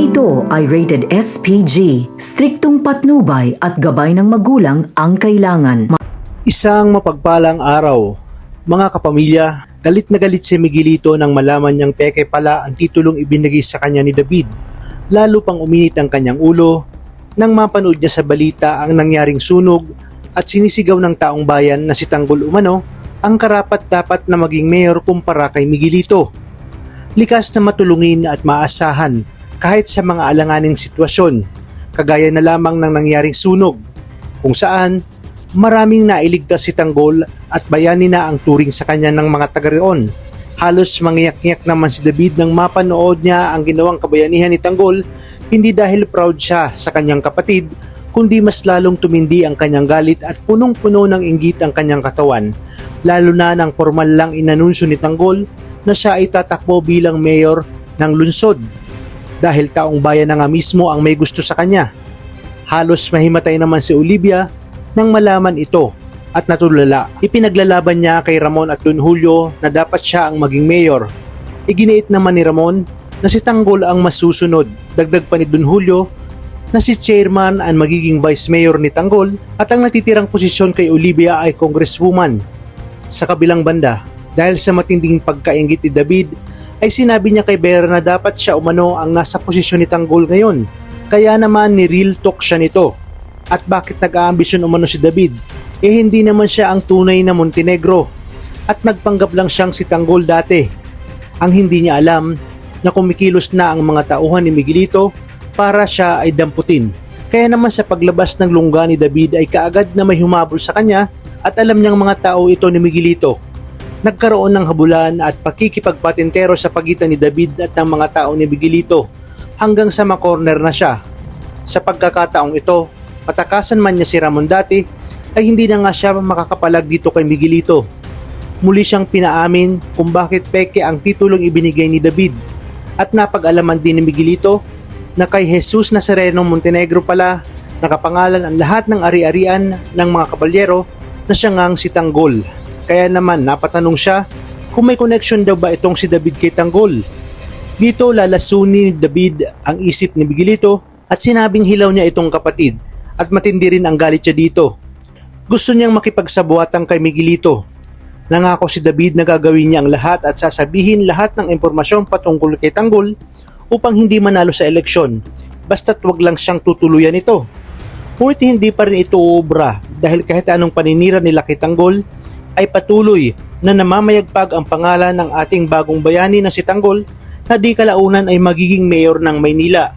Ito ay rated SPG, striktong patnubay at gabay ng magulang ang kailangan. Isang mapagpalang araw, mga kapamilya. Galit na galit si Miguelito nang malaman niyang peke pala ang titulong ibinigay sa kanya ni David. Lalo pang uminit ang kanyang ulo nang mapanood niya sa balita ang nangyaring sunog at sinisigaw ng taong bayan na si Tanggol umano ang karapat-dapat na maging mayor kumpara kay Miguelito. Likas na matulungin at maasahan kahit sa mga alanganing sitwasyon, kagaya na lamang ng nangyaring sunog, kung saan maraming nailigtas si Tanggol at bayani na ang turing sa kanya ng mga taga-reon. Halos mangyak-ngyak naman si David nang mapanood niya ang ginawang kabayanihan ni Tanggol, hindi dahil proud siya sa kanyang kapatid, kundi mas lalong tumindi ang kanyang galit at punong-puno ng inggit ang kanyang katawan, lalo na nang formal lang inanunsyo ni Tanggol na siya ay tatakbo bilang mayor ng lungsod, dahil taong bayan na nga mismo ang may gusto sa kanya. Halos mahimatay naman si Olivia nang malaman ito at natulala. Ipinaglalaban niya kay Ramon at Don Julio na dapat siya ang maging mayor. Iginiit naman ni Ramon na si Tanggol ang masusunod. Dagdag pa ni Don Julio na si chairman ang magiging vice mayor ni Tanggol at ang natitirang posisyon kay Olivia ay congresswoman. Sa kabilang banda, dahil sa matinding pagkainggit ni David, ay sinabi niya kay Vera na dapat siya umano ang nasa posisyon ni Tanggol ngayon. Kaya naman ni-real talk siya nito. At bakit nag-aambisyon umano si David? Hindi naman siya ang tunay na Montenegro at nagpanggap lang siyang si Tanggol dati. Ang hindi niya alam na kumikilos na ang mga tauhan ni Miguelito para siya ay damputin. Kaya naman sa paglabas ng lungga ni David ay kaagad na may humabol sa kanya at alam niyang mga tao ito ni Miguelito. Nagkaroon ng habulan at pakikipagpatintero sa pagitan ni David at ng mga tao ni Miguelito hanggang sa makorner na siya. Sa pagkakataong ito, patakasan man niya si Ramon dati, ay hindi na nga siya makakapalag dito kay Miguelito. Muli siyang pinaamin kung bakit peke ang titulong ibinigay ni David at napag-alaman din ni Miguelito na kay Jesus Nazareno Montenegro pala nakapangalan ang lahat ng ari-arian ng mga kabalyero na siya ngang si Tanggol. Kaya naman napatanong siya kung may connection daw ba itong si David kay Tanggol. Dito lalasunin ni David ang isip ni Miguelito at sinabing hilaw niya itong kapatid at matindi rin ang galit niya dito. Gusto niyang makipagsabuatan kay Miguelito. Nangako si David na gagawin niya ang lahat at sasabihin lahat ng impormasyon patungkol kay Tanggol upang hindi manalo sa eleksyon, basta't wag lang siyang tutuluyan ito. Ngunit hindi pa rin ito obra dahil kahit anong paninira nila kay Tanggol ay patuloy na namamayagpag ang pangalan ng ating bagong bayani na si Tanggol na di kalaunan ay magiging mayor ng Maynila.